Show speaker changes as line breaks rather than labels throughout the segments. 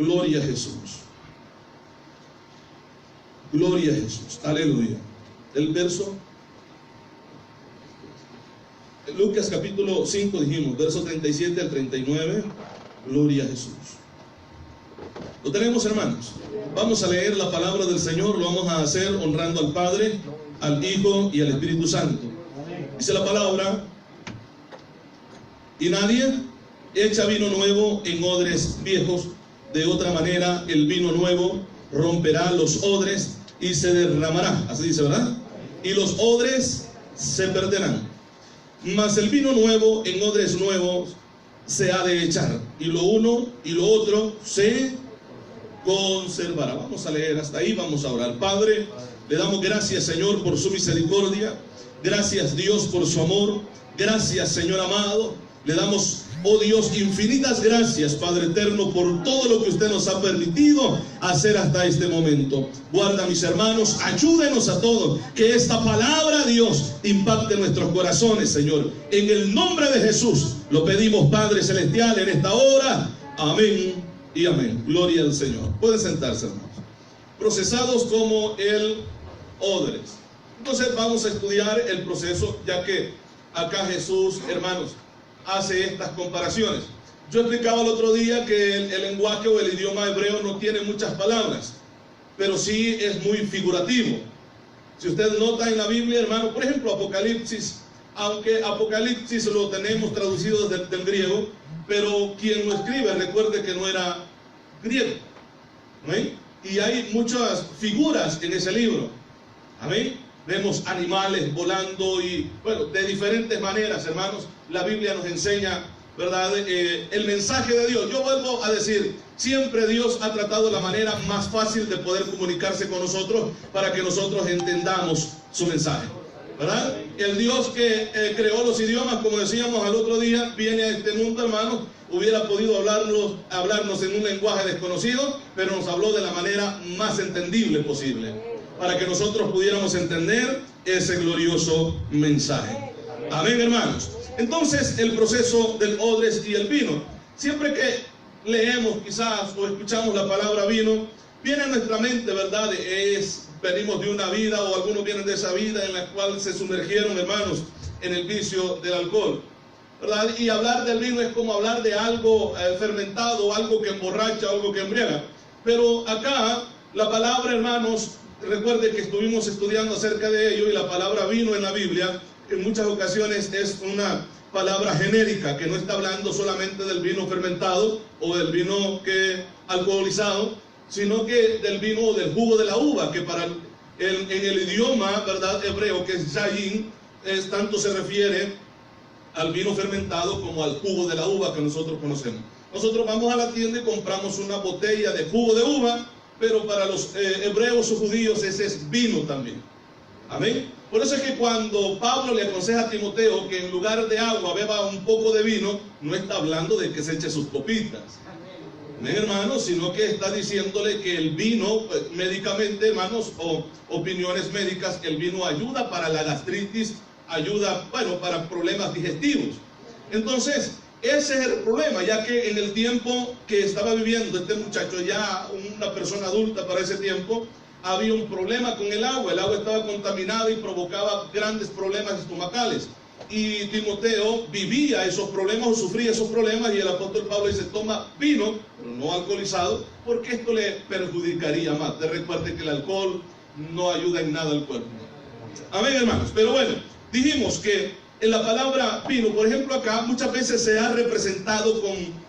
Gloria a Jesús. Gloria a Jesús. Aleluya. El verso, Lucas capítulo 5 dijimos, verso 37 al 39. Gloria a Jesús. ¿Lo tenemos, hermanos? Vamos a leer la palabra del Señor. Lo vamos a hacer honrando al Padre, al Hijo y al Espíritu Santo. Dice la palabra: y nadie echa vino nuevo en odres viejos, de otra manera el vino nuevo romperá los odres y se derramará. Así dice, ¿verdad? Y los odres se perderán. Mas el vino nuevo en odres nuevos se ha de echar, y lo uno y lo otro se conservará. Vamos a leer hasta ahí, vamos a orar. Padre, le damos gracias, Señor, por su misericordia. Gracias, Dios, por su amor. Gracias, Señor amado. Le damos, oh Dios, infinitas gracias, Padre eterno, por todo lo que usted nos ha permitido hacer hasta este momento. Guarda a mis hermanos, ayúdenos a todos, que esta palabra, Dios, impacte nuestros corazones, Señor. En el nombre de Jesús lo pedimos, Padre celestial, en esta hora. Amén y amén. Gloria al Señor. Pueden sentarse, hermanos. Procesados como el odres. Entonces vamos a estudiar el proceso, ya que acá Jesús, hermanos, hace estas comparaciones. Yo explicaba el otro día que el lenguaje o el idioma hebreo no tiene muchas palabras, pero sí es muy figurativo. Si usted nota en la Biblia, hermano, por ejemplo, Apocalipsis, aunque Apocalipsis lo tenemos traducido del griego, pero quien lo escribe, recuerde que no era griego, ¿no? Y hay muchas figuras en ese libro. Amén. Vemos animales volando y, bueno, de diferentes maneras, hermanos. La Biblia nos enseña, ¿verdad?, el mensaje de Dios. Yo vuelvo a decir, siempre Dios ha tratado la manera más fácil de poder comunicarse con nosotros para que nosotros entendamos su mensaje, ¿verdad? El Dios que creó los idiomas, como decíamos al otro día, viene a este mundo, hermanos. Hubiera podido hablarnos en un lenguaje desconocido, pero nos habló de la manera más entendible posible, para que nosotros pudiéramos entender ese glorioso mensaje. Amén, hermanos. Entonces, el proceso del odres y el vino. Siempre que leemos quizás o escuchamos la palabra vino, viene a nuestra mente, ¿verdad? Venimos de una vida, o algunos vienen de esa vida en la cual se sumergieron, hermanos, en el vicio del alcohol, ¿verdad? Y hablar del vino es como hablar de algo fermentado, algo que emborracha, algo que embriaga. Pero acá, la palabra, hermanos, recuerde que estuvimos estudiando acerca de ello, y la palabra vino en la Biblia en muchas ocasiones es una palabra genérica, que no está hablando solamente del vino fermentado o del vino alcoholizado, sino que del vino o del jugo de la uva, que en el idioma, ¿verdad?, hebreo, que es yayin, tanto se refiere al vino fermentado como al jugo de la uva que nosotros conocemos. Nosotros vamos a la tienda y compramos una botella de jugo de uva, pero para los hebreos o judíos ese es vino también. Amén. Por eso es que cuando Pablo le aconseja a Timoteo que en lugar de agua beba un poco de vino, no está hablando de que se eche sus copitas. Amén, hermanos, sino que está diciéndole que el vino, médicamente, hermanos, o opiniones médicas, el vino ayuda para la gastritis, ayuda, bueno, para problemas digestivos. Entonces, ese es el problema, ya que en el tiempo que estaba viviendo este muchacho, ya una persona adulta para ese tiempo, había un problema con el agua estaba contaminada y provocaba grandes problemas estomacales. Y Timoteo vivía esos problemas o sufría esos problemas, y el apóstol Pablo dice: toma vino, pero no alcoholizado, porque esto le perjudicaría más. Te recuerde que el alcohol no ayuda en nada al cuerpo. Amén, hermanos. Pero bueno, dijimos que en la palabra vino, por ejemplo, acá muchas veces se ha representado con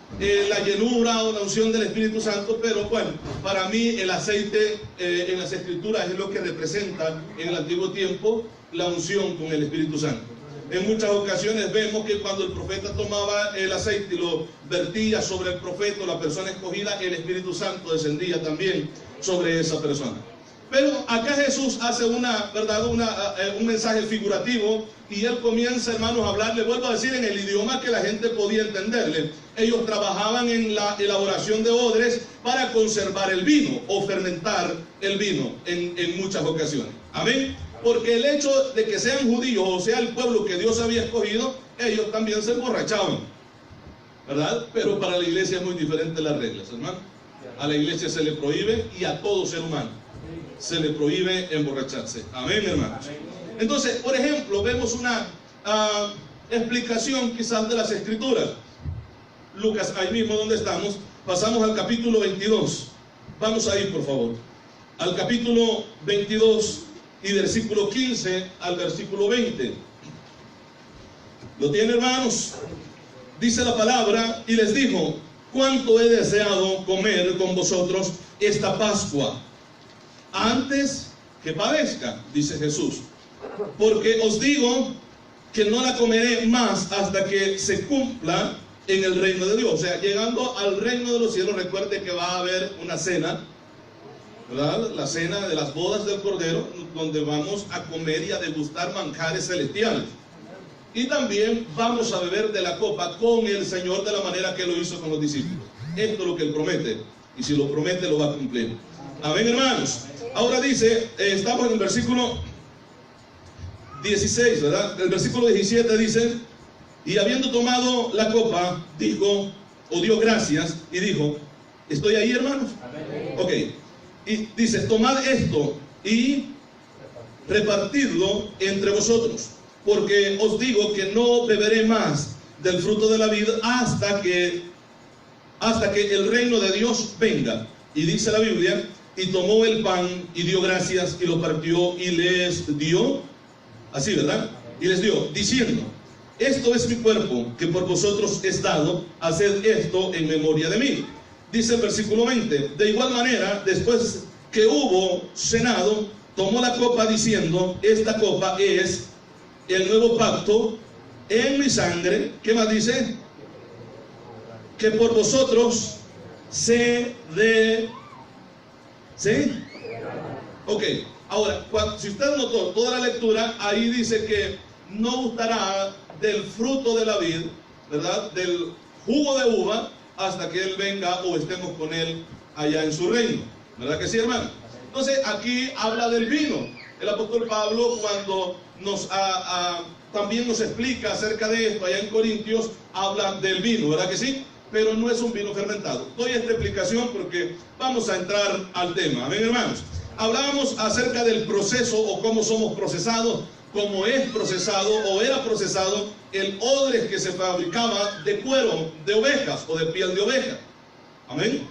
la llenura o la unción del Espíritu Santo, pero bueno, para mí el aceite en las Escrituras es lo que representa en el antiguo tiempo la unción con el Espíritu Santo. En muchas ocasiones vemos que cuando el profeta tomaba el aceite y lo vertía sobre el profeta o la persona escogida, el Espíritu Santo descendía también sobre esa persona. Pero acá Jesús hace un mensaje figurativo, y él comienza, hermanos, a hablarle, vuelvo a decir, en el idioma que la gente podía entenderle. Ellos trabajaban en la elaboración de odres para conservar el vino o fermentar el vino en muchas ocasiones. Amén. Porque el hecho de que sean judíos, o sea, el pueblo que Dios había escogido, ellos también se emborrachaban, ¿verdad? Pero para la iglesia es muy diferente las reglas, hermano. A la iglesia se le prohíbe, y a todo ser humano se le prohíbe emborracharse. Amén, hermanos. Entonces, por ejemplo, vemos una explicación quizás de las escrituras. Lucas, ahí mismo donde estamos, pasamos al capítulo 22. Vamos a ir, por favor, al capítulo 22 y versículo 15 al versículo 20. ¿Lo tienen, hermanos? Dice la palabra: y les dijo: cuánto he deseado comer con vosotros esta Pascua antes que padezca, dice Jesús, porque os digo que no la comeré más hasta que se cumpla en el reino de Dios. O sea, llegando al reino de los cielos, recuerde que va a haber una cena, ¿verdad? La cena de las bodas del Cordero, donde vamos a comer y a degustar manjares celestiales. Y también vamos a beber de la copa con el Señor de la manera que lo hizo con los discípulos. Esto es lo que Él promete, y si lo promete lo va a cumplir. Amén, hermanos. Ahora dice, estamos en el versículo 16, ¿verdad? El versículo 17 dice: y habiendo tomado la copa, dijo, o dio gracias, y dijo, ¿estoy ahí, hermanos? Amén. Ok. Y dice: tomad esto y repartidlo entre vosotros, porque os digo que no beberé más del fruto de la vid hasta que el reino de Dios venga. Y dice la Biblia: y tomó el pan y dio gracias y lo partió y les dio, así, ¿verdad? Y les dio, diciendo: esto es mi cuerpo que por vosotros es dado, haced esto en memoria de mí. Dice el versículo 20: de igual manera, después que hubo cenado, tomó la copa diciendo: esta copa es el nuevo pacto en mi sangre. ¿Qué más dice? Que por vosotros se de... ¿Sí? Ok. Ahora, si usted notó toda la lectura, ahí dice que no gustará del fruto de la vid, ¿verdad? Del jugo de uva, hasta que Él venga o estemos con Él allá en su reino. ¿Verdad que sí, hermano? Entonces, aquí habla del vino. El apóstol Pablo, cuando también nos explica acerca de esto allá en Corintios, habla del vino, ¿verdad que sí? Pero no es un vino fermentado. Doy esta explicación porque vamos a entrar al tema. Amén, hermanos. Hablábamos acerca del proceso, o cómo somos procesados, cómo es procesado o era procesado el odre que se fabricaba de cuero de ovejas o de piel de oveja. Amén.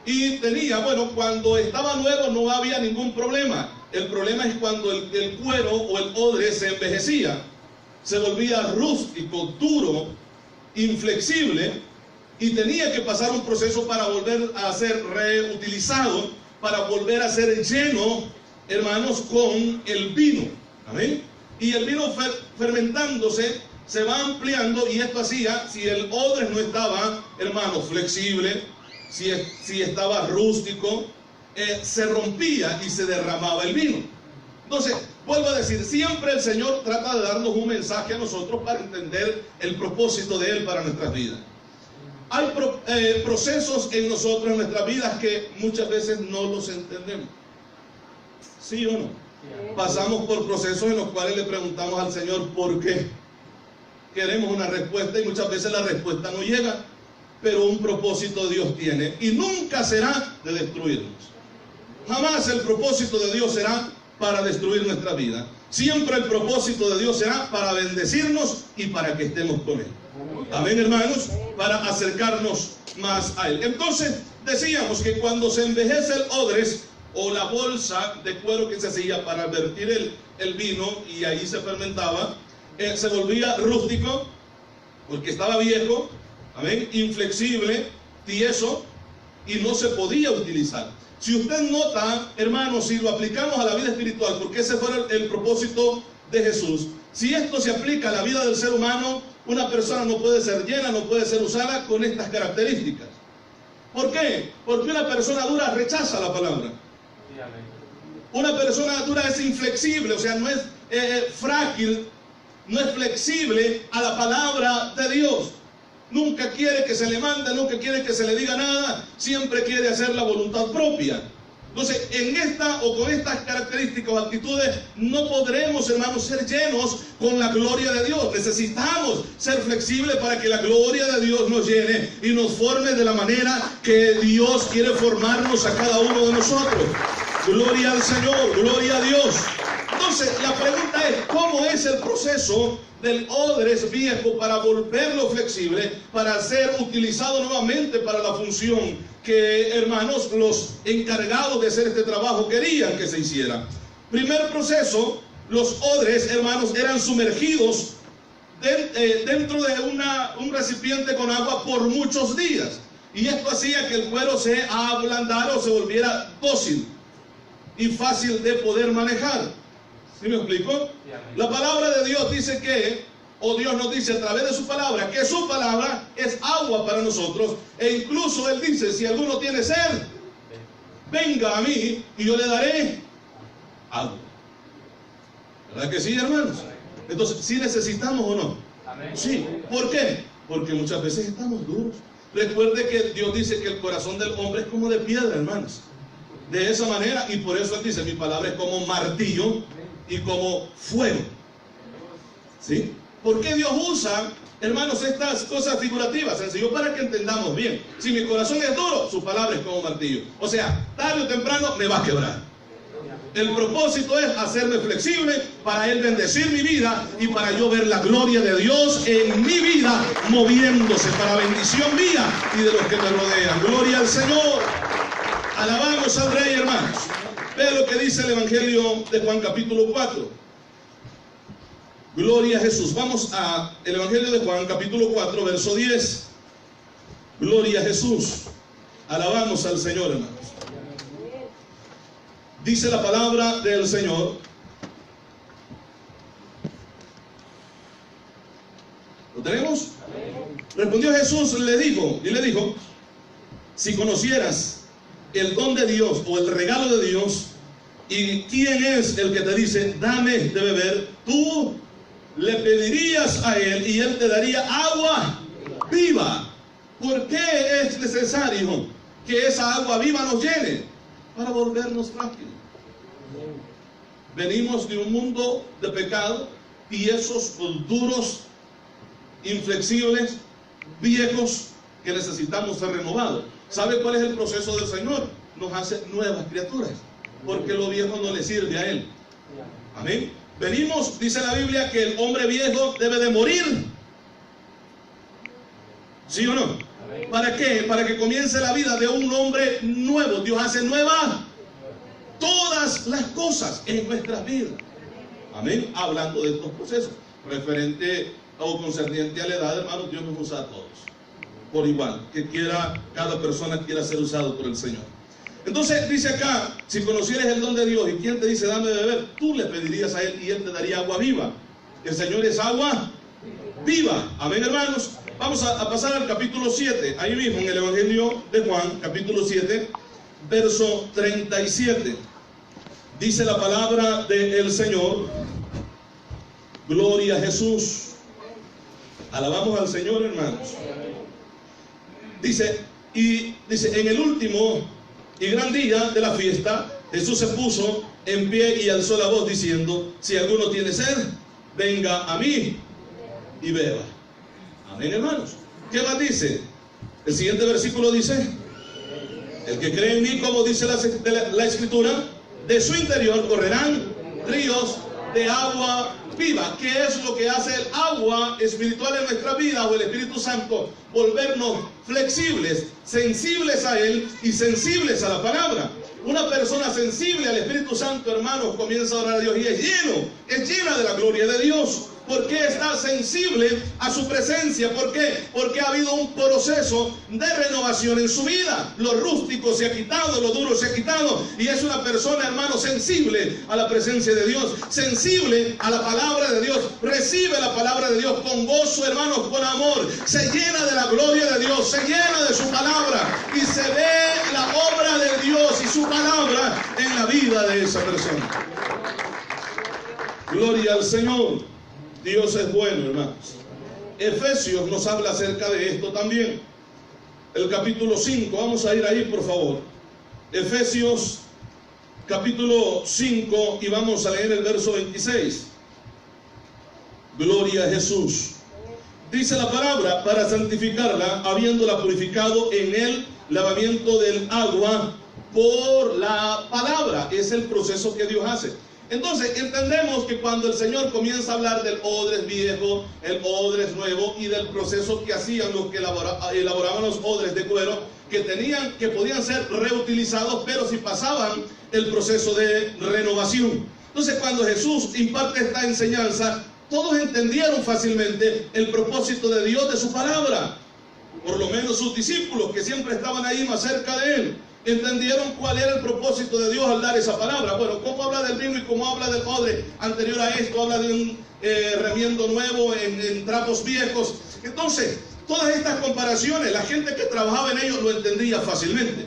Y tenía, bueno, cuando estaba nuevo no había ningún problema. El problema es cuando el cuero o el odre se envejecía, se volvía rústico, duro, inflexible, y tenía que pasar un proceso para volver a ser reutilizado, para volver a ser lleno, hermanos, con el vino. Amén. Y el vino fermentándose se va ampliando, y esto hacía, si el odre no estaba, hermanos, flexible, si estaba rústico, se rompía y se derramaba el vino. Entonces, vuelvo a decir, siempre el Señor trata de darnos un mensaje a nosotros para entender el propósito de Él para nuestras vidas. Hay procesos en nosotros, en nuestras vidas, que muchas veces no los entendemos. ¿Sí o no? Pasamos por procesos en los cuales le preguntamos al Señor ¿por qué? Queremos una respuesta y muchas veces la respuesta no llega, pero un propósito Dios tiene, y nunca será de destruirnos. Jamás el propósito de Dios será para destruir nuestra vida. Siempre el propósito de Dios será para bendecirnos y para que estemos con Él. Amén, hermanos, para acercarnos más a Él. Entonces, decíamos que cuando se envejece el odres o la bolsa de cuero que se hacía para vertir el vino, y ahí se fermentaba, se volvía rústico, porque estaba viejo, amén, inflexible, tieso, y no se podía utilizar. Si usted nota, hermanos, si lo aplicamos a la vida espiritual, porque ese fue el propósito de Jesús, si esto se aplica a la vida del ser humano, una persona no puede ser llena, no puede ser usada con estas características. ¿Por qué? Porque una persona dura rechaza la palabra. Una persona dura es inflexible, o sea, no es frágil, no es flexible a la palabra de Dios. Nunca quiere que se le mande, nunca quiere que se le diga nada, siempre quiere hacer la voluntad propia. Entonces, en esta o con estas características o actitudes, no podremos, hermanos, ser llenos con la gloria de Dios. Necesitamos ser flexibles para que la gloria de Dios nos llene y nos forme de la manera que Dios quiere formarnos a cada uno de nosotros. Gloria al Señor, gloria a Dios. Entonces, la pregunta es, ¿cómo es el proceso del odres viejo para volverlo flexible, para ser utilizado nuevamente para la función que, hermanos, los encargados de hacer este trabajo querían que se hiciera? Primer proceso, los odres, hermanos, eran sumergidos dentro de un recipiente con agua por muchos días. Y esto hacía que el cuero se ablandara o se volviera dócil y fácil de poder manejar. ¿Sí me explico? La palabra de Dios dice que, o Dios nos dice a través de su palabra, que su palabra es agua para nosotros. E incluso Él dice, si alguno tiene sed, venga a mí y yo le daré agua. ¿Verdad que sí, hermanos? Entonces, ¿sí necesitamos o no? Sí. ¿Por qué? Porque muchas veces estamos duros. Recuerde que Dios dice que el corazón del hombre es como de piedra, hermanos. De esa manera, y por eso Él dice, mi palabra es como martillo y como fuego. ¿Sí? ¿Por qué Dios usa, hermanos, estas cosas figurativas? Sencillo, para que entendamos bien. Si mi corazón es duro, su palabra es como martillo. O sea, tarde o temprano me va a quebrar. El propósito es hacerme flexible para Él bendecir mi vida y para yo ver la gloria de Dios en mi vida moviéndose para bendición mía y de los que me rodean. Gloria al Señor. Alabamos al Rey, hermanos. Ve lo que dice el Evangelio de Juan capítulo 4. Gloria a Jesús. Vamos al Evangelio de Juan capítulo 4, verso 10. Gloria a Jesús. Alabamos al Señor, hermanos. Dice la palabra del Señor. ¿Lo tenemos? Respondió Jesús, le dijo, si conocieras el don de Dios o el regalo de Dios, y quién es el que te dice, dame de beber, tú le pedirías a Él y Él te daría agua viva. ¿Por qué es necesario que esa agua viva nos llene? Para volvernos frágiles. Venimos de un mundo de pecado, tiesos, duros, inflexibles, viejos, que necesitamos ser renovados. ¿Sabe cuál es el proceso del Señor? Nos hace nuevas criaturas, porque lo viejo no le sirve a Él. Amén. Venimos, dice la Biblia, que el hombre viejo debe de morir. ¿Sí o no? ¿Para qué? Para que comience la vida de un hombre nuevo. Dios hace nuevas todas las cosas en nuestras vidas. Amén. Hablando de estos procesos, referente o concerniente a la edad, hermanos, Dios nos usa a todos por igual, que cada persona quiera ser usado por el Señor. Entonces dice acá, si conocieres el don de Dios, ¿y quién te dice dame de beber? Tú le pedirías a Él y Él te daría agua viva. El Señor es agua viva. Amén, hermanos. Vamos a pasar al capítulo 7, ahí mismo en el Evangelio de Juan, capítulo 7, verso 37. Dice la palabra del Señor. Gloria a Jesús. Alabamos al Señor, hermanos. Dice, en el último y gran día de la fiesta, Jesús se puso en pie y alzó la voz diciendo, si alguno tiene sed, venga a mí y beba. Amén, hermanos. ¿Qué más dice? El siguiente versículo dice, el que cree en mí, como dice la Escritura, de su interior correrán ríos de agua viva. ¿Qué es lo que hace el agua espiritual en nuestra vida o el Espíritu Santo? Volvernos flexibles, sensibles a Él y sensibles a la palabra. Una persona sensible al Espíritu Santo, hermanos, comienza a orar a Dios y es llena de la gloria de Dios. ¿Por qué está sensible a su presencia? ¿Por qué? Porque ha habido un proceso de renovación en su vida. Lo rústico se ha quitado, lo duro se ha quitado. Y es una persona, hermano, sensible a la presencia de Dios, sensible a la palabra de Dios. Recibe la palabra de Dios con gozo, hermanos, con amor. Se llena de la gloria de Dios, se llena de su palabra. Y se ve la obra de Dios y su palabra en la vida de esa persona. Gloria al Señor. Dios es bueno, hermanos. Efesios nos habla acerca de esto también. El capítulo 5, vamos a ir ahí, por favor. Efesios capítulo 5 y vamos a leer el verso 26. Gloria a Jesús. Dice la palabra, para santificarla, habiéndola purificado en el lavamiento del agua por la palabra. Es el proceso que Dios hace. Entonces entendemos que cuando el Señor comienza a hablar del odres viejo, el odres nuevo y del proceso que hacían los que elaboraban los odres de cuero, que podían ser reutilizados, pero si pasaban el proceso de renovación. Entonces cuando Jesús imparte esta enseñanza, todos entendieron fácilmente el propósito de Dios de su palabra. Por lo menos sus discípulos, que siempre estaban ahí más cerca de él, entendieron cuál era el propósito de Dios al dar esa palabra. Bueno, cómo habla del vino y cómo habla del odre. Anterior a esto habla de un remiendo nuevo en trapos viejos. Entonces, todas estas comparaciones, la gente que trabajaba en ellos lo entendía fácilmente.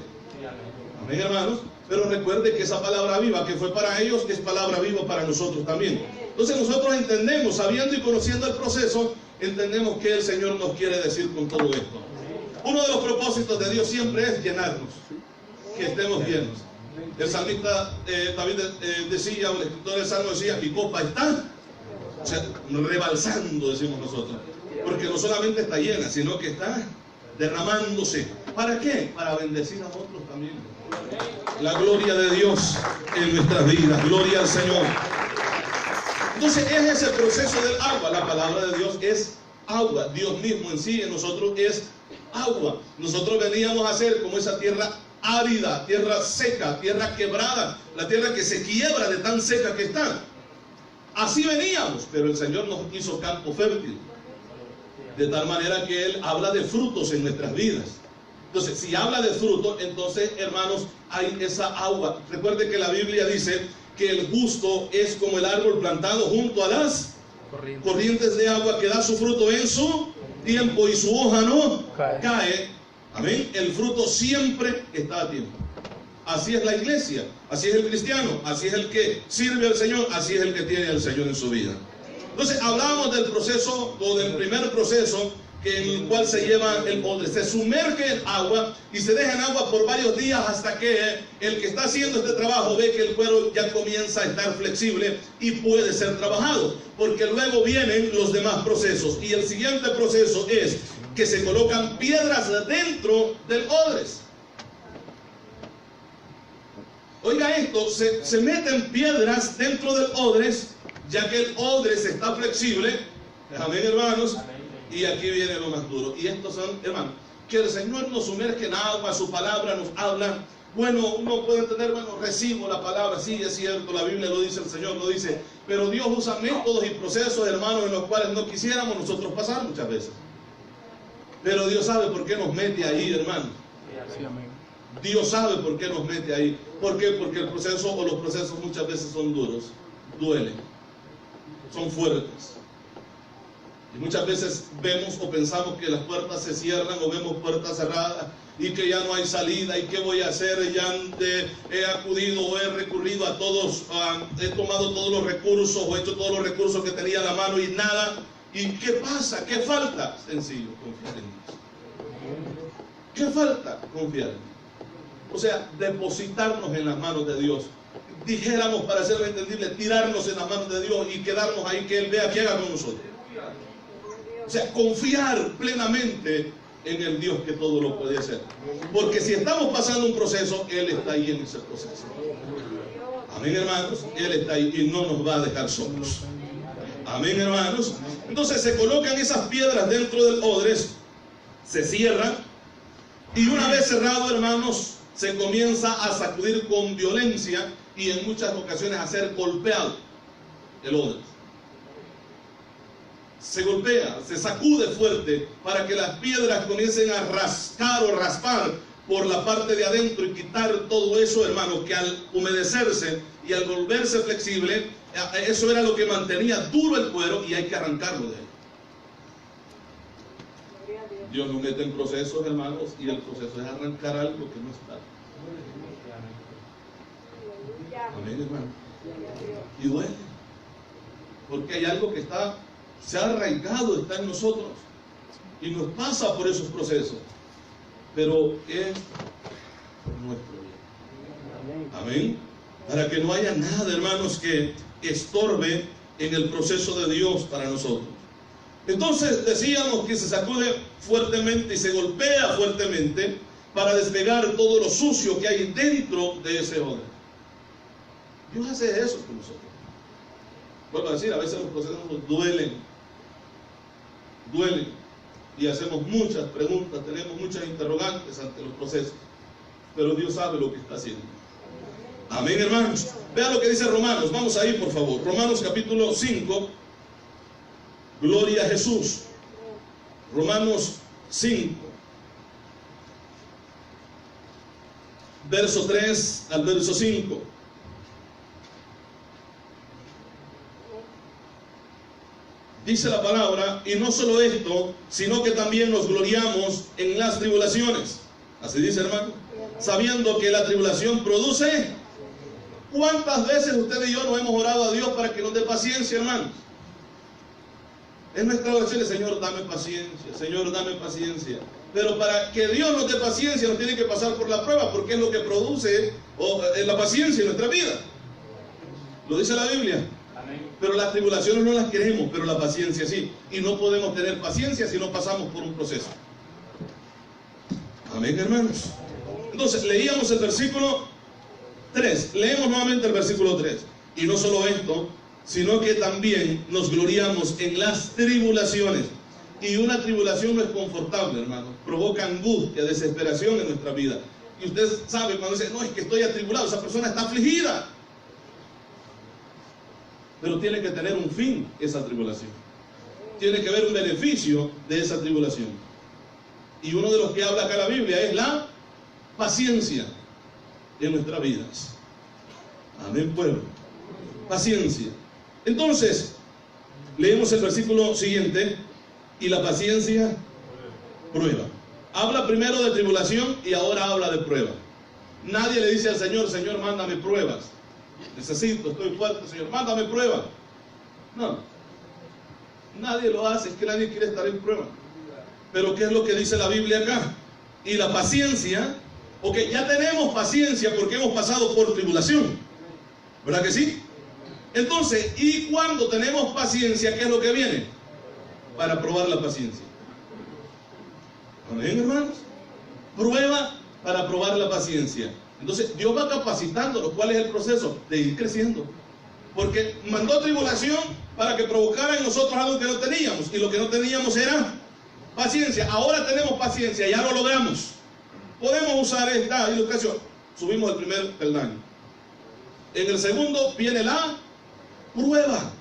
Amén, hermanos. Pero recuerde que esa palabra viva que fue para ellos es palabra viva para nosotros también. Entonces nosotros entendemos, sabiendo y conociendo el proceso, entendemos qué el Señor nos quiere decir con todo esto. Uno de los propósitos de Dios siempre es llenarnos, que estemos llenos. El salmista David decía, o el escritor del Salmo decía, mi copa está, o sea, rebalsando, decimos nosotros. Porque no solamente está llena, sino que está derramándose. ¿Para qué? Para bendecir a otros también. La gloria de Dios en nuestras vidas. Gloria al Señor. Entonces es ese proceso del agua. La palabra de Dios es agua. Dios mismo en sí, en nosotros es agua. Nosotros veníamos a ser como esa tierra árida, tierra seca, tierra quebrada, la tierra que se quiebra de tan seca que está. Así veníamos, pero el Señor nos hizo campo fértil. De tal manera que Él habla de frutos en nuestras vidas. Entonces, si habla de frutos, entonces, hermanos, hay esa agua. Recuerde que la Biblia dice que el justo es como el árbol plantado junto a las corrientes de agua que da su fruto en su tiempo y su hoja no cae. Amén. El fruto siempre está a tiempo. Así es la iglesia, así es el cristiano, así es el que sirve al Señor, así es el que tiene al Señor en su vida. Entonces hablamos del proceso, o del primer proceso en el cual se lleva el odre. Se sumerge en agua y se deja en agua por varios días hasta que el que está haciendo este trabajo ve que el cuero ya comienza a estar flexible y puede ser trabajado. Porque luego vienen los demás procesos. Y el siguiente proceso es que se colocan piedras dentro del odres. Oiga esto, se meten piedras dentro del odres, ya que el odres está flexible. Amén, hermanos. Y aquí viene lo más duro. Y estos son, hermanos, que el Señor nos sumerge en agua, su palabra nos habla. Bueno, uno puede entender, bueno, recibo la palabra, sí, es cierto, la Biblia lo dice, el Señor lo dice. Pero Dios usa métodos y procesos, hermanos, en los cuales no quisiéramos nosotros pasar muchas veces. Pero Dios sabe por qué nos mete ahí, hermanos. Dios sabe por qué nos mete ahí. ¿Por qué? Porque el proceso o los procesos muchas veces son duros, duelen, son fuertes. Y muchas veces vemos o pensamos que las puertas se cierran o vemos puertas cerradas y que ya no hay salida y qué voy a hacer. Ya he acudido o he recurrido a todos, he tomado todos los recursos o he hecho todos los recursos que tenía a la mano y nada. ¿Y qué pasa? ¿Qué falta? Sencillo, confiar en Dios. ¿Qué falta? Confiar en Dios. O sea, depositarnos en las manos de Dios. Dijéramos, para hacerlo entendible, tirarnos en las manos de Dios y quedarnos ahí, que Él vea qué haga con nosotros. O sea, confiar plenamente en el Dios que todo lo puede hacer. Porque si estamos pasando un proceso, Él está ahí en ese proceso. Amén, hermanos. Él está ahí y no nos va a dejar solos. Amén, hermanos. Entonces se colocan esas piedras dentro del odres, se cierran y una vez cerrado, hermanos, se comienza a sacudir con violencia y en muchas ocasiones a ser golpeado el odres. Se golpea, se sacude fuerte para que las piedras comiencen a rascar o raspar por la parte de adentro y quitar todo eso, hermano, que al humedecerse y al volverse flexible, eso era lo que mantenía duro el cuero y hay que arrancarlo de ahí. Dios nos mete en procesos, hermanos, y el proceso es arrancar algo que no está. Amén, hermano. Y duele, porque hay algo que se ha arraigado, está en nosotros y nos pasa por esos procesos, pero es por nuestro bien. Amén. para que no haya nada, hermanos, que estorbe en el proceso de Dios para nosotros. Entonces decíamos que se sacude fuertemente y se golpea fuertemente para despegar todo lo sucio que hay dentro de ese odre. Dios hace eso con nosotros. Vuelvo a decir, a veces los procesos nos duelen y hacemos muchas preguntas, tenemos muchas interrogantes ante los procesos, pero Dios sabe lo que está haciendo. Amén, hermanos. Vean lo que dice Romanos. Vamos ahí, por favor. Romanos capítulo 5. Gloria a Jesús. Romanos 5. Verso 3 al verso 5. Dice la palabra, y no solo esto, sino que también nos gloriamos en las tribulaciones. Así dice, hermano. Sabiendo que la tribulación produce. ¿Cuántas veces usted y yo no hemos orado a Dios para que nos dé paciencia, hermanos? Es nuestra oración, Señor, dame paciencia, Señor, dame paciencia. Pero para que Dios nos dé paciencia, nos tiene que pasar por la prueba, porque es lo que produce la paciencia en nuestra vida. Lo dice la Biblia. Pero las tribulaciones no las queremos, pero la paciencia sí. Y no podemos tener paciencia si no pasamos por un proceso. Amén, hermanos. Entonces, leíamos el versículo 3. Leemos nuevamente el versículo 3. Y no solo esto, sino que también nos gloriamos en las tribulaciones. Y una tribulación no es confortable, hermano. Provoca angustia, desesperación en nuestra vida. Y usted sabe cuando dice, no, es que estoy atribulado, esa persona está afligida. Pero tiene que tener un fin esa tribulación. Tiene que haber un beneficio de esa tribulación. Y uno de los que habla acá la Biblia es la paciencia en nuestras vidas. Amén, pueblo. Paciencia. Entonces, leemos el versículo siguiente. Y la paciencia prueba. Habla primero de tribulación y ahora habla de prueba. Nadie le dice al Señor, Señor, mándame pruebas. Necesito, estoy fuerte, Señor, mándame prueba. No, nadie lo hace, es que nadie quiere estar en prueba. Pero ¿qué es lo que dice la Biblia acá? Y la paciencia, ok, ya tenemos paciencia porque hemos pasado por tribulación, ¿verdad que sí? Entonces, ¿y cuando tenemos paciencia, qué es lo que viene? Para probar la paciencia. Amén, hermanos. Prueba para probar la paciencia. Entonces Dios va capacitándonos. ¿Cuál es el proceso? De ir creciendo. Porque mandó tribulación para que provocara en nosotros algo que no teníamos. Y lo que no teníamos era paciencia. Ahora tenemos paciencia, ya lo logramos. Podemos usar esta ilustración. Subimos el primer peldaño. En el segundo viene la prueba.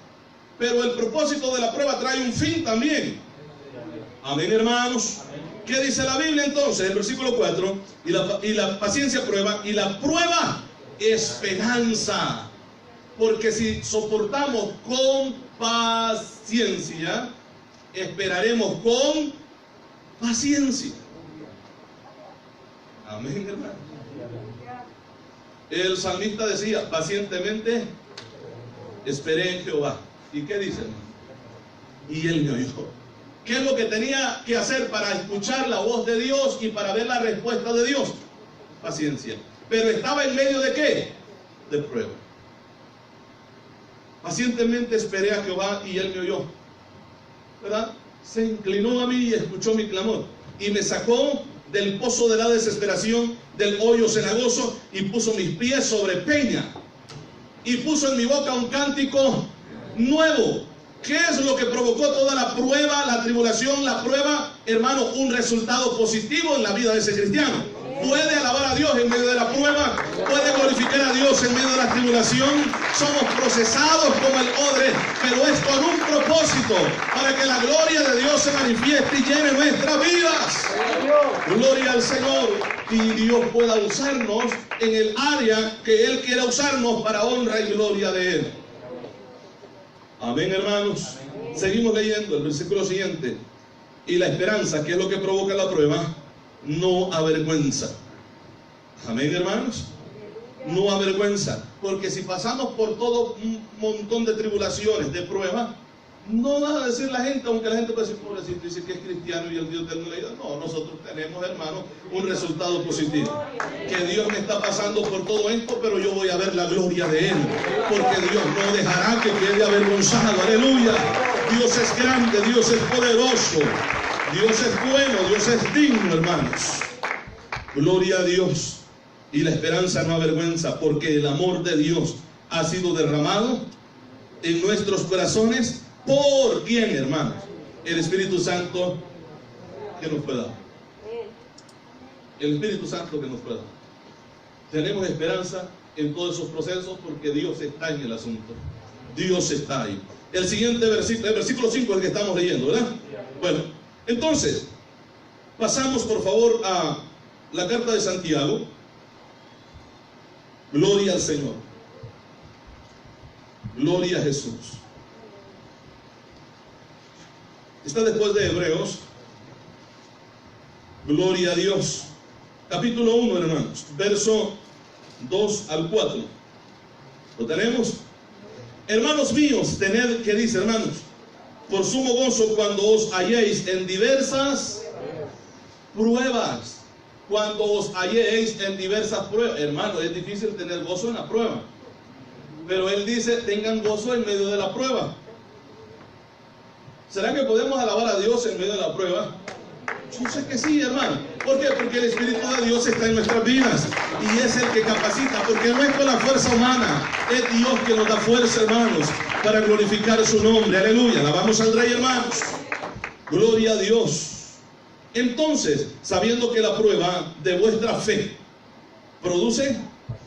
Pero el propósito de la prueba trae un fin también. Amén, hermanos. ¿Qué dice la Biblia entonces? El versículo 4, y la paciencia prueba, y la prueba esperanza. Porque si soportamos con paciencia, esperaremos con paciencia. Amén, hermano. El salmista decía, pacientemente esperé en Jehová. ¿Y qué dice, hermano? Y él me oyó. ¿Qué es lo que tenía que hacer para escuchar la voz de Dios y para ver la respuesta de Dios? Paciencia. Pero estaba en medio de ¿qué? De prueba. Pacientemente esperé a Jehová y él me oyó. ¿Verdad? Se inclinó a mí y escuchó mi clamor. Y me sacó del pozo de la desesperación, del hoyo cenagoso, y puso mis pies sobre peña. Y puso en mi boca un cántico nuevo. ¿Qué es lo que provocó toda la prueba, la tribulación, la prueba? Hermano, un resultado positivo en la vida de ese cristiano. Puede alabar a Dios en medio de la prueba, puede glorificar a Dios en medio de la tribulación. Somos procesados como el odre, pero es con un propósito, para que la gloria de Dios se manifieste y llene nuestras vidas. Gloria al Señor. Y Dios pueda usarnos en el área que Él quiera usarnos para honra y gloria de Él. Amén, hermanos. Seguimos leyendo el versículo siguiente. Y la esperanza, que es lo que provoca la prueba, no avergüenza. Amén, hermanos. No avergüenza. Porque si pasamos por todo un montón de tribulaciones, de pruebas, No va a decir la gente, aunque la gente puede decir, pobrecito, dice que es cristiano y el Dios de él no le ayuda. No, nosotros tenemos, hermano, un resultado positivo. Que Dios me está pasando por todo esto, pero yo voy a ver la gloria de Él. Porque Dios no dejará que quede avergonzado. Aleluya. Dios es grande, Dios es poderoso. Dios es bueno, Dios es digno, hermanos. Gloria a Dios. Y la esperanza no avergüenza, porque el amor de Dios ha sido derramado en nuestros corazones. ¿Por quién, hermanos? El Espíritu Santo que nos fue dado. El Espíritu Santo que nos fue dado. Tenemos esperanza en todos esos procesos porque Dios está en el asunto. Dios está ahí. El siguiente versículo, el versículo 5 es el que estamos leyendo, ¿verdad? Bueno, entonces, pasamos por favor a la carta de Santiago. Gloria al Señor. Gloria a Jesús. Está después de Hebreos. Gloria a Dios. Capítulo 1, hermanos. Verso 2 al 4. ¿Lo tenemos? Hermanos míos, tened, ¿qué dice, hermanos? Por sumo gozo cuando os halléis en diversas pruebas. Cuando os halléis en diversas pruebas. Hermano, es difícil tener gozo en la prueba. Pero Él dice, tengan gozo en medio de la prueba. ¿Será que podemos alabar a Dios en medio de la prueba? Yo sé que sí, hermano. ¿Por qué? Porque el Espíritu de Dios está en nuestras vidas. Y es el que capacita. Porque no es con la fuerza humana. Es Dios que nos da fuerza, hermanos, para glorificar su nombre. Aleluya. Alabamos al Rey, hermanos. Gloria a Dios. Entonces, sabiendo que la prueba de vuestra fe produce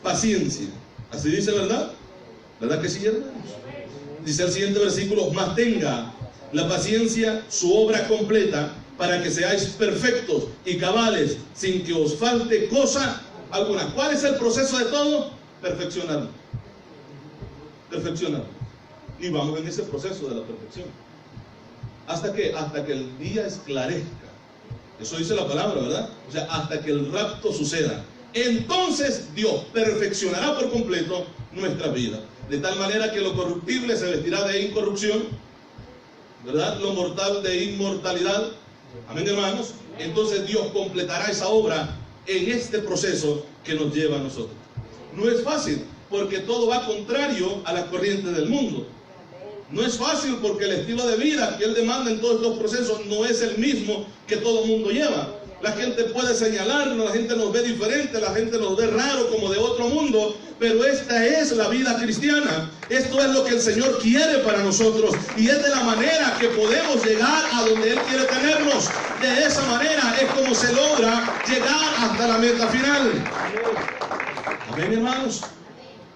paciencia. Así dice, ¿verdad? ¿Verdad que sí, hermanos? Dice el siguiente versículo, mas tenga la paciencia su obra completa para que seáis perfectos y cabales sin que os falte cosa alguna. ¿Cuál es el proceso de todo? Perfeccionarlo. Perfeccionarlo. Y vamos en ese proceso de la perfección. ¿Hasta qué? Hasta que el día esclarezca. Eso dice la palabra, ¿verdad? O sea, hasta que el rapto suceda. Entonces Dios perfeccionará por completo nuestra vida. De tal manera que lo corruptible se vestirá de incorrupción, ¿verdad? Lo mortal de inmortalidad. Amén, hermanos. Entonces Dios completará esa obra en este proceso que nos lleva a nosotros. No es fácil, porque todo va contrario a la corriente del mundo. No es fácil porque el estilo de vida que Él demanda en todos estos procesos no es el mismo que todo el mundo lleva. La gente puede señalarnos, la gente nos ve diferente, la gente nos ve raro como de otro mundo, pero esta es la vida cristiana. Esto es lo que el Señor quiere para nosotros y es de la manera que podemos llegar a donde Él quiere tenernos. De esa manera es como se logra llegar hasta la meta final. Amén, hermanos.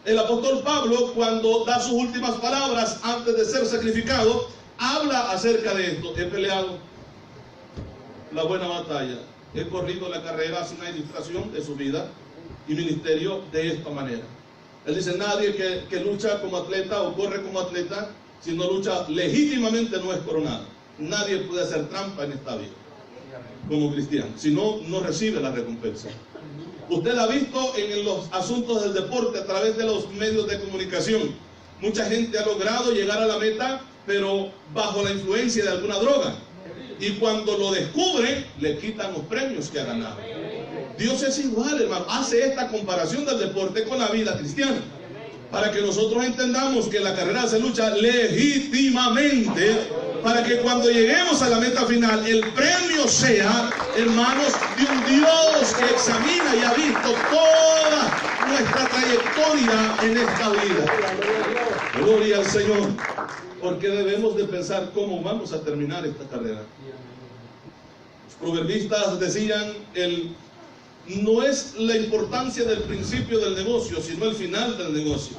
El apóstol Pablo, cuando da sus últimas palabras antes de ser sacrificado, habla acerca de esto. He peleado la buena batalla, he corrido la carrera sin una ilustración de su vida y ministerio de esta manera. Él dice, nadie que lucha como atleta o corre como atleta, si no lucha legítimamente, no es coronado. Nadie puede hacer trampa en esta vida como cristiano, si no, no recibe la recompensa. Usted la ha visto en los asuntos del deporte a través de los medios de comunicación. Mucha gente ha logrado llegar a la meta, pero bajo la influencia de alguna droga. Y cuando lo descubren, le quitan los premios que ha ganado. Dios es igual, hermano. Hace esta comparación del deporte con la vida cristiana. Para que nosotros entendamos que la carrera se lucha legítimamente, para que cuando lleguemos a la meta final, el premio sea, hermanos, de un Dios que examina y ha visto toda nuestra trayectoria en esta vida. Gloria al Señor. Porque debemos de pensar cómo vamos a terminar esta carrera. Los proverbistas decían, no es la importancia del principio del negocio, sino el final del negocio.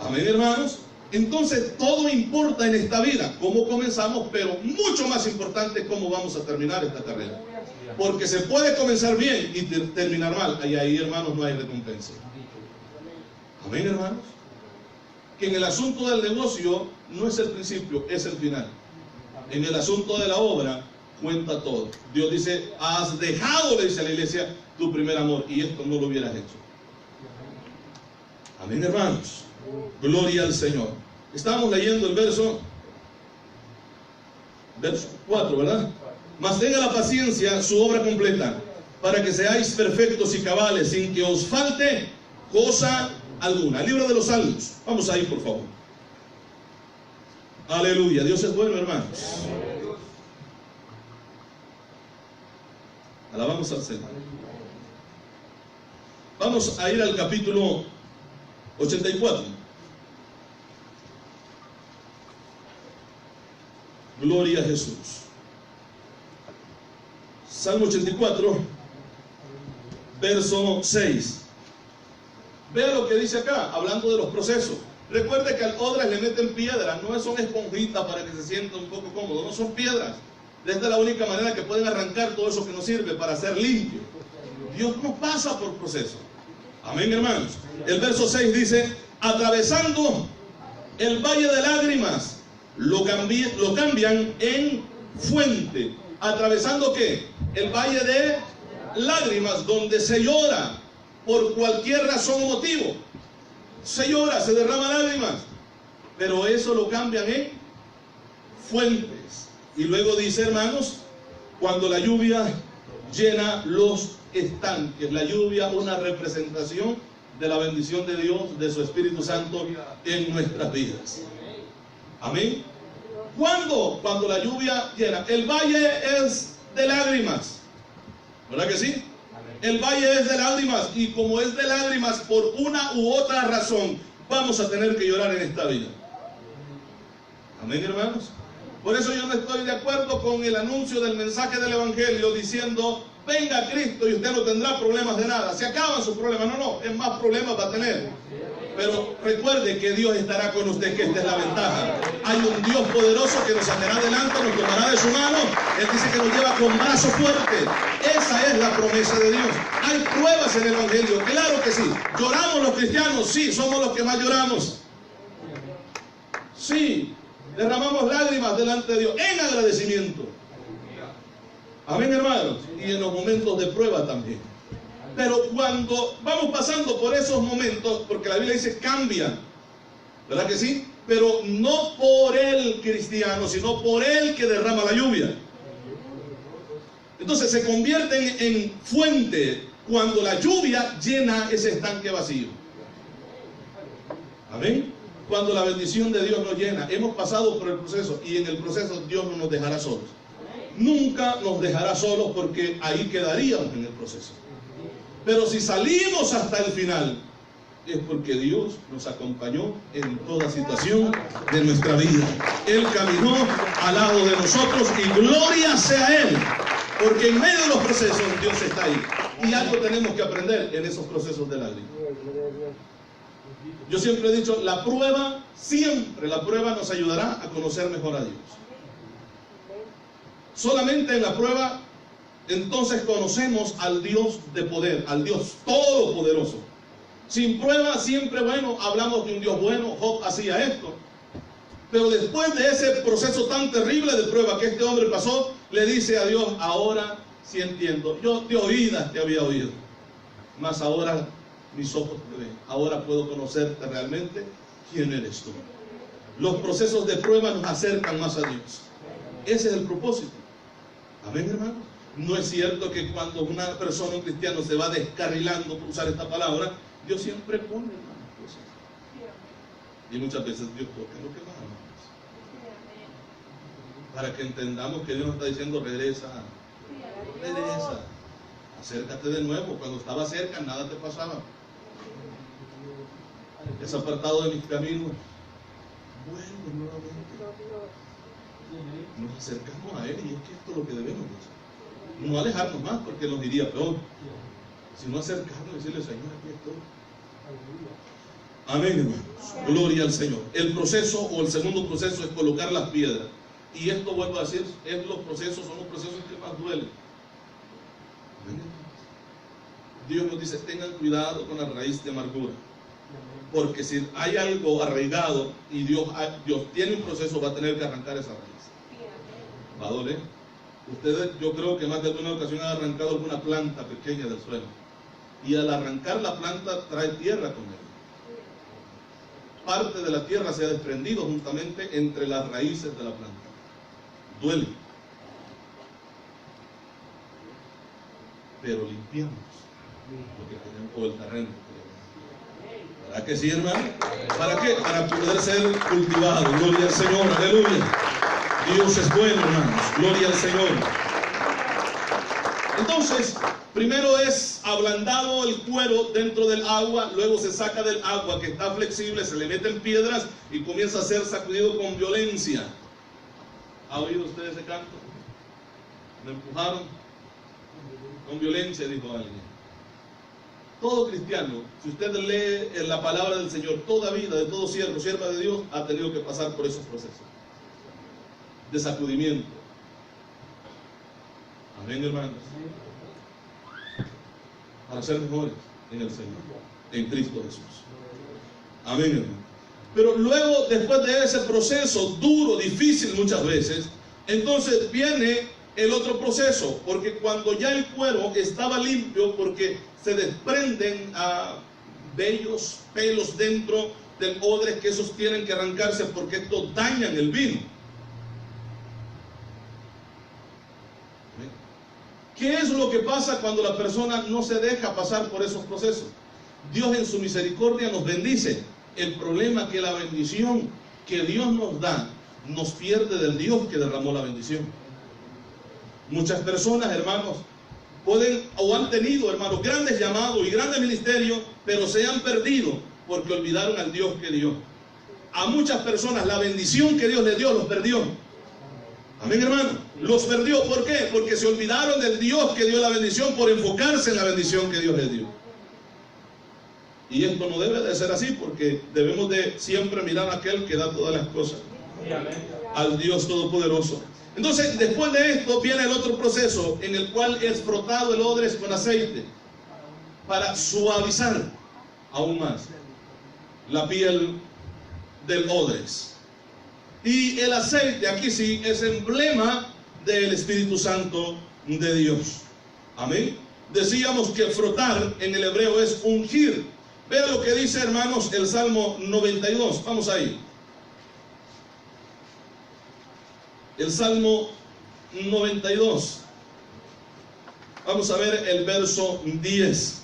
Amén, hermanos. Entonces todo importa en esta vida, cómo comenzamos, pero mucho más importante es cómo vamos a terminar esta carrera. Porque se puede comenzar bien y terminar mal. Ahí, hermanos, no hay recompensa. Amén, hermanos. Que en el asunto del negocio no es el principio, es el final. En el asunto de la obra cuenta todo. Dios dice, has dejado, le dice a la iglesia, tu primer amor, y esto no lo hubieras hecho. Amén, hermanos. Gloria al Señor. Estamos leyendo el verso Verso 4, ¿verdad? Mas tenga la paciencia su obra completa, para que seáis perfectos y cabales, sin que os falte cosa alguna. El libro de los Salmos. Vamos ahí, por favor. Aleluya. Dios es bueno, hermanos. Alabamos al Señor. Vamos a ir al capítulo 84. Gloria a Jesús. Salmo 84, verso 6. Vea lo que dice acá, hablando de los procesos. Recuerde que al odre le meten piedras, no son esponjitas para que se sienta un poco cómodo, no son piedras. Esta es la única manera que pueden arrancar todo eso que nos sirve para ser limpio. Dios no pasa por proceso. Amén, hermanos. El verso 6 dice: atravesando el valle de lágrimas, lo cambian en fuente. ¿Atravesando qué? El valle de lágrimas, donde se llora por cualquier razón o motivo. Se llora, se derrama lágrimas, pero eso lo cambian en fuentes. Y luego dice, hermanos, cuando la lluvia llena los estanques. La lluvia, una representación de la bendición de Dios, de su Espíritu Santo en nuestras vidas. Amén. ¿Cuándo? Cuando la lluvia llena. El valle es de lágrimas, ¿verdad que sí? El valle es de lágrimas, y como es de lágrimas por una u otra razón, vamos a tener que llorar en esta vida. Amén, hermanos. Por eso yo no estoy de acuerdo con el anuncio del mensaje del Evangelio diciendo: venga Cristo y usted no tendrá problemas de nada, se acaban sus problemas. No, es más problemas va a tener. Pero recuerde que Dios estará con usted, que esta es la ventaja. Hay un Dios poderoso que nos sacará adelante, nos tomará de su mano. Él dice que nos lleva con brazo fuerte. Esa es la promesa de Dios. Hay pruebas en el Evangelio, claro que sí. ¿Lloramos los cristianos? Sí, somos los que más lloramos. Sí, derramamos lágrimas delante de Dios en agradecimiento. Amén, hermanos. Y en los momentos de prueba también. Pero cuando vamos pasando por esos momentos, porque la Biblia dice cambia, ¿verdad que sí? Pero no por el cristiano, sino por el que derrama la lluvia. Entonces se convierten en fuente cuando la lluvia llena ese estanque vacío. Amén. Cuando la bendición de Dios nos llena, hemos pasado por el proceso, y en el proceso Dios no nos dejará solos. Nunca nos dejará solos, porque ahí quedaríamos en el proceso. Pero si salimos hasta el final, es porque Dios nos acompañó en toda situación de nuestra vida. Él caminó al lado de nosotros, y gloria sea a Él, porque en medio de los procesos Dios está ahí. Y algo tenemos que aprender en esos procesos de lágrimas. Yo siempre he dicho, la prueba nos ayudará a conocer mejor a Dios. Solamente en la prueba entonces conocemos al Dios de poder, al Dios todopoderoso. Sin prueba siempre, bueno, hablamos de un Dios bueno. Job hacía esto, pero después de ese proceso tan terrible de prueba que este hombre pasó, le dice a Dios: ahora sí entiendo, yo de oídas te había oído, mas ahora mis ojos te ven, ahora puedo conocerte realmente quién eres tú. Los procesos de prueba nos acercan más a Dios. Ese es el propósito. Amén, hermano. No es cierto que cuando una persona, un cristiano, se va descarrilando, por usar esta palabra, Dios siempre pone hermanos cosas. Y muchas veces Dios toca lo que va, hermanos, para que entendamos que Dios nos está diciendo: regresa, regresa, acércate de nuevo. Cuando estaba cerca nada te pasaba. Es apartado de mis caminos, vuelve nuevamente. Nos acercamos a Él, y es que esto es lo que debemos hacer. No alejarnos más, porque nos diría peor, sino acercarnos y decirle: Señor, aquí estoy. Amén, hermanos. Gloria al Señor. El proceso, o el segundo proceso, es colocar las piedras. Y esto, vuelvo a decir, son los procesos que más duelen. Amén. Dios nos dice: tengan cuidado con la raíz de amargura, porque si hay algo arraigado y Dios tiene un proceso, va a tener que arrancar esa raíz. Va a doler. Ustedes, yo creo que más de alguna ocasión han arrancado alguna planta pequeña del suelo, y al arrancar la planta trae tierra con él. Parte de la tierra se ha desprendido juntamente entre las raíces de la planta. duele. Pero limpiamos lo que tenemos, o el terreno que tenemos. ¿Verdad que sí, hermano? ¿Para qué? Para poder ser cultivado. Gloria al Señor, aleluya. Dios es bueno, hermanos. Gloria al Señor. Entonces, primero es ablandado el cuero dentro del agua, luego se saca del agua que está flexible, se le meten piedras y comienza a ser sacudido con violencia. ¿Ha oído usted ese canto? ¿Me empujaron? Con violencia, dijo alguien. Todo cristiano, si usted lee en la palabra del Señor, toda vida de todo siervo, sierva de Dios, ha tenido que pasar por esos procesos de sacudimiento. Amén, hermanos. Para ser mejores en el Señor, en Cristo Jesús. Amén, hermano. Pero luego, después de ese proceso duro, difícil muchas veces, entonces viene el otro proceso, porque cuando ya el cuero estaba limpio, porque se desprenden vellos, pelos dentro del odre, que esos tienen que arrancarse porque estos dañan el vino. ¿Qué es lo que pasa cuando la persona no se deja pasar por esos procesos? Dios en su misericordia nos bendice. El problema es que la bendición que Dios nos da nos pierde del Dios que derramó la bendición. Muchas personas, hermanos, pueden o han tenido, hermanos, grandes llamados y grandes ministerios, pero se han perdido porque olvidaron al Dios que dio. A muchas personas la bendición que Dios les dio los perdió. Amén, hermano. Los perdió. ¿Por qué? Porque se olvidaron del Dios que dio la bendición por enfocarse en la bendición que Dios les dio. Y esto no debe de ser así, porque debemos de siempre mirar a aquel que da todas las cosas. Al Dios Todopoderoso. Entonces, después de esto viene el otro proceso en el cual es frotado el odre con aceite para suavizar aún más la piel del odres. Y el aceite aquí sí es emblema del Espíritu Santo de Dios. Amén. Decíamos que frotar en el hebreo es ungir. Vean lo que dice, hermanos, el Salmo 92. Vamos ahí. El Salmo 92. Vamos a ver el verso 10.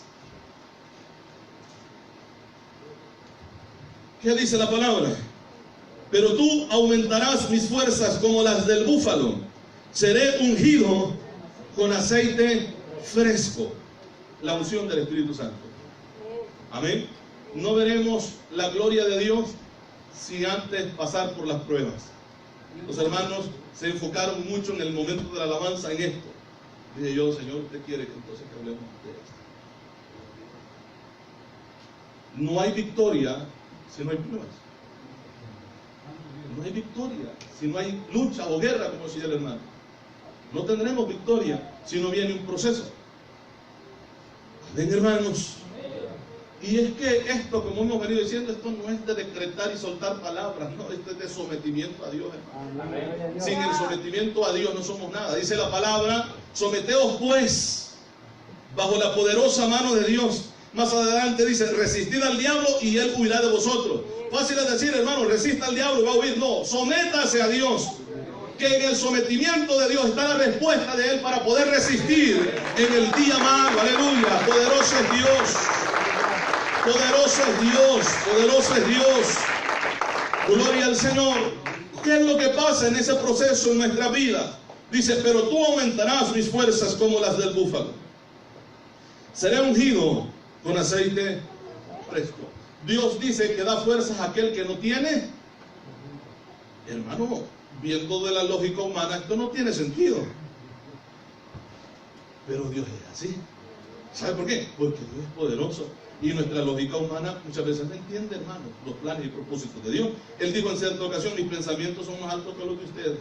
¿Qué dice la palabra? Pero tú aumentarás mis fuerzas como las del búfalo. Seré ungido con aceite fresco. La unción del Espíritu Santo. Amén. No veremos la gloria de Dios sin antes pasar por las pruebas. Los hermanos se enfocaron mucho en el momento de la alabanza en esto. Dije yo, Señor, usted quiere que entonces que hablemos de esto. No hay victoria si no hay pruebas. No hay victoria si no hay lucha o guerra, como decía el hermano. No tendremos victoria si no viene un proceso. Amén, hermanos. Y es que esto, como hemos venido diciendo, esto no es de decretar y soltar palabras, no, esto es de sometimiento a Dios, hermano. Amén. Sin el sometimiento a Dios no somos nada. Dice la palabra, someteos pues bajo la poderosa mano de Dios. Más adelante dice, resistid al diablo y él huirá de vosotros. Fácil es decir, hermano, resista al diablo y va a huir. No, sométase a Dios. Que en el sometimiento de Dios está la respuesta de él para poder resistir en el día malo. Aleluya, poderoso es Dios. Poderoso es Dios, poderoso es Dios. Gloria al Señor. ¿Qué es lo que pasa en ese proceso en nuestra vida? Dice, pero tú aumentarás mis fuerzas como las del búfalo. Seré ungido con aceite fresco. Dios dice que da fuerzas a aquel que no tiene. Hermano, viendo de la lógica humana, esto no tiene sentido. Pero Dios es así. ¿Sabe por qué? Porque Dios es poderoso. Y nuestra lógica humana muchas veces no entiende, hermano, los planes y propósitos de Dios. Él dijo en cierta ocasión, mis pensamientos son más altos que los de ustedes.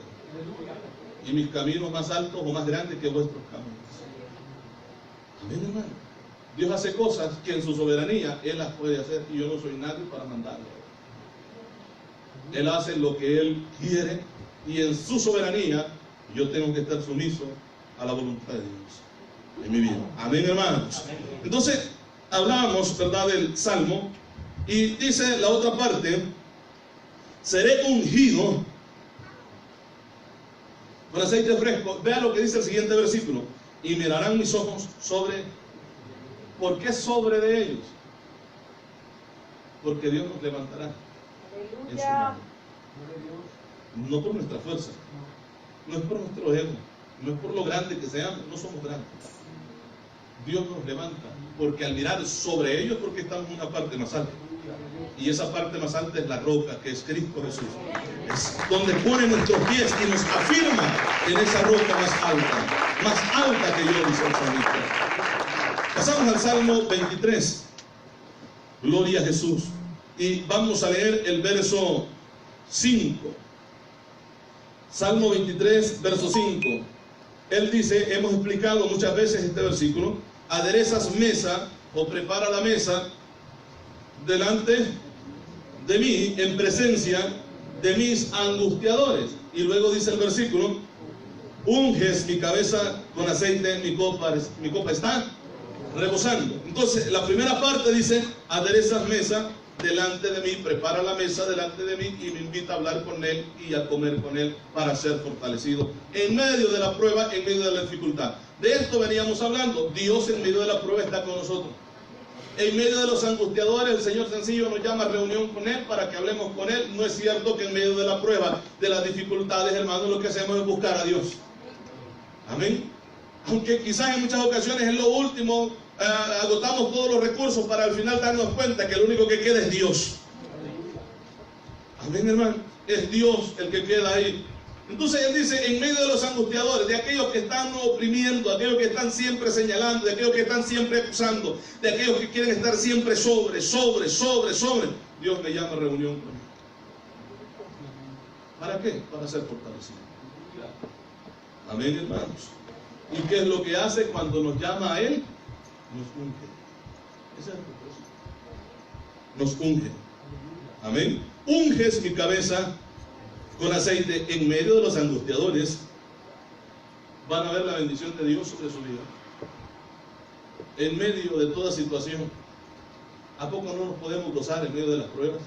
Y mis caminos más altos o más grandes que vuestros caminos. Amén, hermano. Dios hace cosas que en su soberanía Él las puede hacer y yo no soy nadie para mandarle. Él hace lo que Él quiere y en su soberanía yo tengo que estar sumiso a la voluntad de Dios en mi vida. Amén, hermanos. Entonces, hablábamos, ¿verdad?, del Salmo, y dice la otra parte, seré ungido con aceite fresco. Vea lo que dice el siguiente versículo. Y mirarán mis ojos sobre. ¿Por qué sobre de ellos? Porque Dios nos levantará en su mano. No por nuestra fuerza, no es por nuestro ego, no es por lo grande que seamos, no somos grandes. Dios nos levanta, porque al mirar sobre ellos, porque estamos en una parte más alta. Y esa parte más alta es la roca, que es Cristo Jesús. Es donde pone nuestros pies y nos afirma en esa roca más alta que yo, dice el salmista. Pasamos al Salmo 23. Gloria a Jesús. Y vamos a leer el verso 5. Salmo 23, verso 5. Él dice, hemos explicado muchas veces este versículo: aderezas mesa o prepara la mesa delante de mí, en presencia de mis angustiadores. Y luego dice el versículo, unges mi cabeza con aceite, mi copa está rebosando. Entonces la primera parte dice, aderezas mesa delante de mí, prepara la mesa delante de mí y me invita a hablar con Él y a comer con Él para ser fortalecido en medio de la prueba, en medio de la dificultad. De esto veníamos hablando. Dios en medio de la prueba está con nosotros. En medio de los angustiadores, el Señor sencillo nos llama a reunión con Él para que hablemos con Él. No es cierto que en medio de la prueba, de las dificultades, hermanos, lo que hacemos es buscar a Dios. Amén. Aunque quizás en muchas ocasiones es lo último, agotamos todos los recursos para al final darnos cuenta que lo único que queda es Dios. Amén, hermano. Es Dios el que queda ahí. Entonces Él dice, en medio de los angustiadores, de aquellos que están oprimiendo, de aquellos que están siempre señalando, de aquellos que están siempre acusando, de aquellos que quieren estar siempre sobre, Dios me llama a reunión con Él. ¿Para qué? Para ser fortalecido. Amén, hermanos. ¿Y qué es lo que hace cuando nos llama a Él? Nos unge. Ese es el propósito. Nos unge. Amén. Unges mi cabeza con aceite. En medio de los angustiadores van a ver la bendición de Dios sobre su vida. En medio de toda situación. ¿A poco no nos podemos gozar en medio de las pruebas?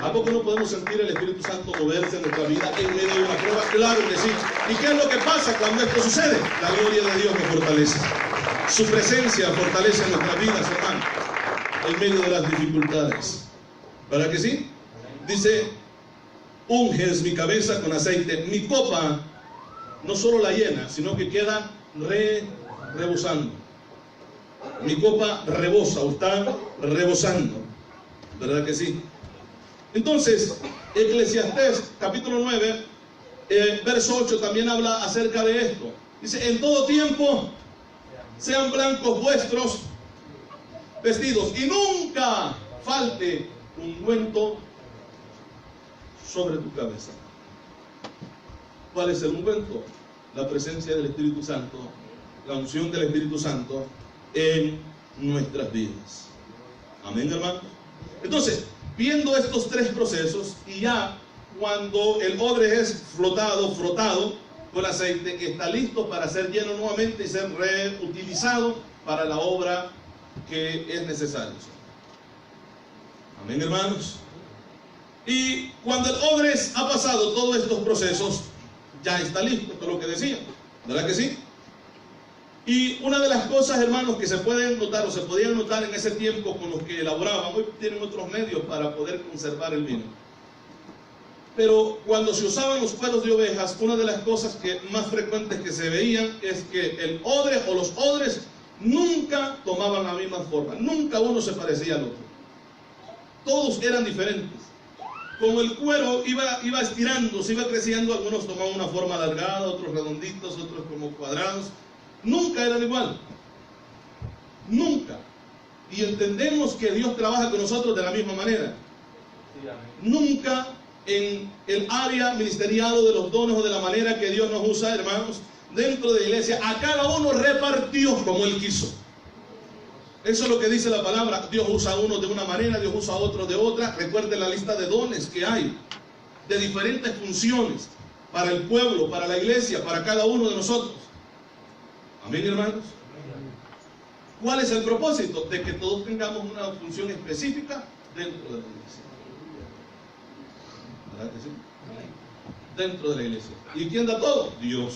¿A poco no podemos sentir el Espíritu Santo moverse en nuestra vida en medio de una prueba? Claro que sí. ¿Y qué es lo que pasa cuando esto sucede? La gloria de Dios nos fortalece. Su presencia fortalece nuestras vidas, hermano, en medio de las dificultades. ¿Verdad que sí? Dice, unges mi cabeza con aceite. Mi copa no solo la llena, sino que queda rebosando. Mi copa rebosa o está rebosando. ¿Verdad que sí? Entonces, Eclesiastés capítulo 9, verso 8 también habla acerca de esto. Dice, en todo tiempo sean blancos vuestros vestidos y nunca falte ungüento sobre tu cabeza. ¿Cuál es el ungüento? La presencia del Espíritu Santo, la unción del Espíritu Santo en nuestras vidas. Amén, hermano. Entonces, viendo estos tres procesos, y ya cuando el odre es frotado con aceite, está listo para ser lleno nuevamente y ser reutilizado para la obra que es necesaria. Amén, hermanos. Y cuando el odre ha pasado todos estos procesos, ya está listo, esto es lo que decía, ¿verdad que sí? Y una de las cosas, hermanos, que se pueden notar o se podían notar en ese tiempo con los que elaboraban, hoy tienen otros medios para poder conservar el vino. Pero cuando se usaban los cueros de ovejas, una de las cosas que más frecuentes que se veían es que el odre o los odres nunca tomaban la misma forma, nunca uno se parecía al otro. Todos eran diferentes. Como el cuero iba estirando, se iba creciendo, algunos tomaban una forma alargada, otros redonditos, otros como cuadrados. Nunca eran igual. Nunca. Y entendemos que Dios trabaja con nosotros de la misma manera. Nunca en el área ministerial de los dones o de la manera que Dios nos usa, hermanos, dentro de la iglesia, a cada uno repartió como Él quiso. Eso es lo que dice la palabra. Dios usa a uno de una manera, Dios usa a otro de otra. Recuerden la lista de dones que hay, de diferentes funciones para el pueblo, para la iglesia, para cada uno de nosotros. Amén, hermanos. ¿Cuál es el propósito? De que todos tengamos una función específica dentro de la iglesia. ¿Verdad que sí? dentro de la iglesia. ¿Y quién da todo? Dios.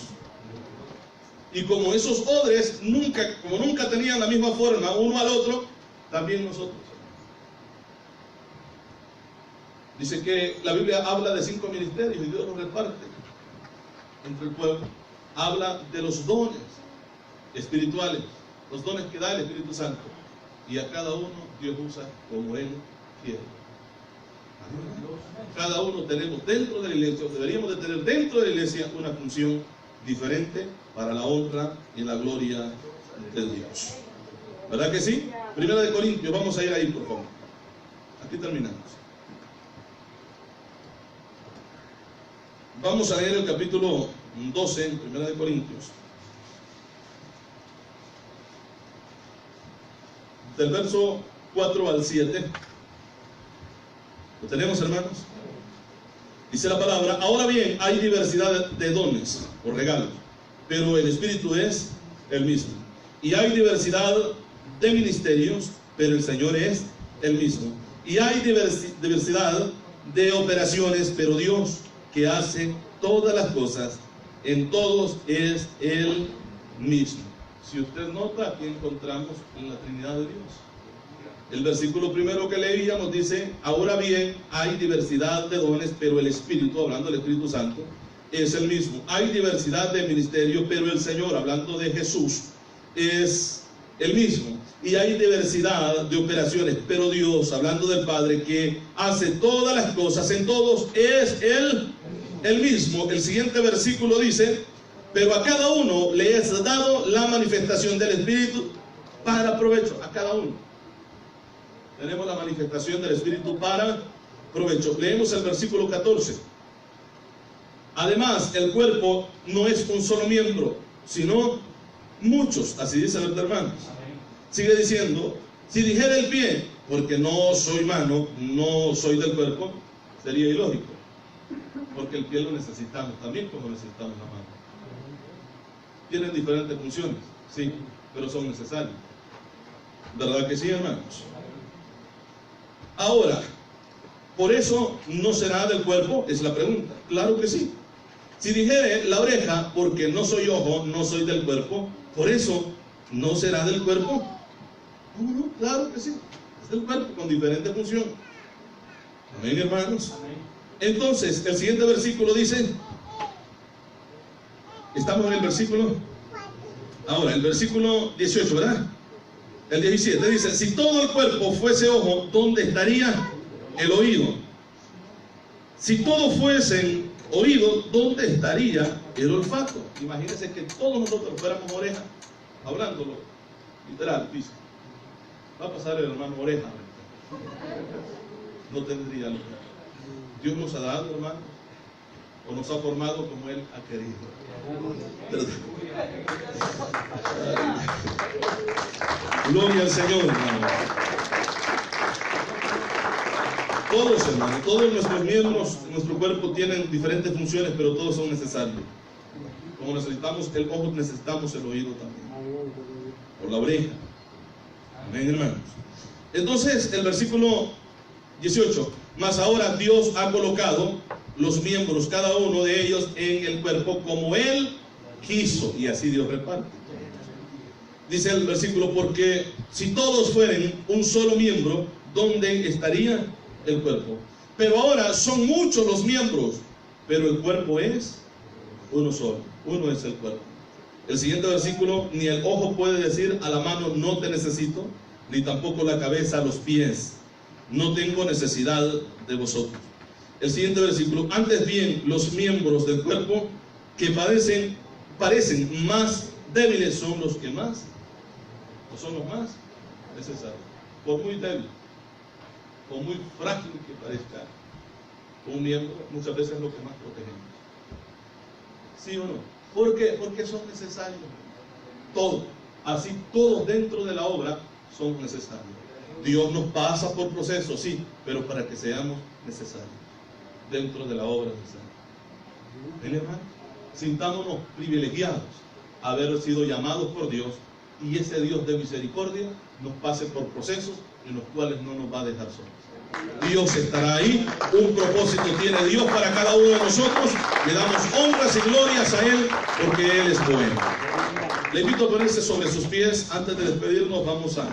Y como esos odres nunca tenían la misma forma uno al otro, también nosotros. Dice que la Biblia habla de 5 ministerios y Dios los reparte entre el pueblo. Habla de los dones espirituales, los dones que da el Espíritu Santo. Y a cada uno Dios usa como Él quiere. Cada uno tenemos dentro de la iglesia, deberíamos de tener dentro de la iglesia una función diferente para la honra y la gloria de Dios. ¿Verdad que sí? Primera de Corintios, vamos a ir ahí por favor. Aquí terminamos. Vamos a leer el capítulo 12 en Primera de Corintios. Del verso 4 al 7. ¿Lo tenemos, hermanos? Dice la palabra: ahora bien, hay diversidad de dones o regalos, pero el Espíritu es el mismo. Y hay diversidad de ministerios, pero el Señor es el mismo. Y hay diversidad de operaciones, pero Dios, que hace todas las cosas, en todos es el mismo. Si usted nota, aquí encontramos en la Trinidad de Dios. El versículo primero que leíamos dice: ahora bien, hay diversidad de dones, pero el Espíritu, hablando del Espíritu Santo, es el mismo. Hay diversidad de ministerios, pero el Señor, hablando de Jesús, es el mismo. Y hay diversidad de operaciones, pero Dios, hablando del Padre, que hace todas las cosas, en todos es el mismo. El siguiente versículo dice: pero a cada uno le es dado la manifestación del Espíritu para provecho. A cada uno tenemos la manifestación del Espíritu para provecho. Leemos el versículo 14. Además, el cuerpo no es un solo miembro, sino muchos. Así dice el hermano. Sigue diciendo: si dijera el pie, porque no soy mano, no soy del cuerpo, sería ilógico, porque el pie lo necesitamos también como necesitamos la mano. Tienen diferentes funciones, sí, pero son necesarios. ¿Verdad que sí, hermanos? Ahora, ¿por eso no será del cuerpo? Es la pregunta. Claro que sí. Si dijere la oreja, porque no soy ojo, no soy del cuerpo, ¿por eso no será del cuerpo? No, claro que sí. Es del cuerpo con diferente función. Amén, hermanos. Entonces, el siguiente versículo dice, estamos en el versículo, ahora, el versículo 18, ¿verdad? El 17 dice: si todo el cuerpo fuese ojo, ¿dónde estaría el oído? Si todo fuesen oído, ¿dónde estaría el olfato? Imagínense que todos nosotros fuéramos oreja, hablándolo, literal, dice. Va a pasar el hermano oreja. No tendría luz. Dios nos ha dado, hermano, o nos ha formado como Él ha querido. Gloria al Señor, hermano. Todos, hermano, todos nuestros miembros, nuestro cuerpo tienen diferentes funciones, pero todos son necesarios. Como necesitamos el ojo, necesitamos el oído también, o la oreja. Amén, hermanos. Entonces, el versículo 18: mas ahora Dios ha colocado los miembros, cada uno de ellos, en el cuerpo como Él quiso, y así Dios reparte. Dice el versículo: porque si todos fueren un solo miembro, ¿dónde estaría el cuerpo? Pero ahora son muchos los miembros, pero el cuerpo es uno solo. Uno es el cuerpo. El siguiente versículo: ni el ojo puede decir a la mano, no te necesito, ni tampoco la cabeza a los pies, no tengo necesidad de vosotros. El siguiente versículo: antes bien, los miembros del cuerpo que parecen más débiles son los que más, o son los más necesarios. Por muy débil, por muy frágil que parezca un miembro, muchas veces es lo que más protegemos. ¿Sí o no? ¿Por qué? Porque son necesarios. Todos, así todos dentro de la obra son necesarios. Dios nos pasa por procesos, sí, pero para que seamos necesarios dentro de la obra necesaria. ¿Ven, hermano? Sintámonos privilegiados haber sido llamados por Dios, y ese Dios de misericordia nos pase por procesos en los cuales no nos va a dejar solos. Dios estará ahí. Un propósito tiene Dios para cada uno de nosotros. Le damos honras y glorias a Él porque Él es bueno. Le invito a ponerse sobre sus pies. Antes de despedirnos vamos a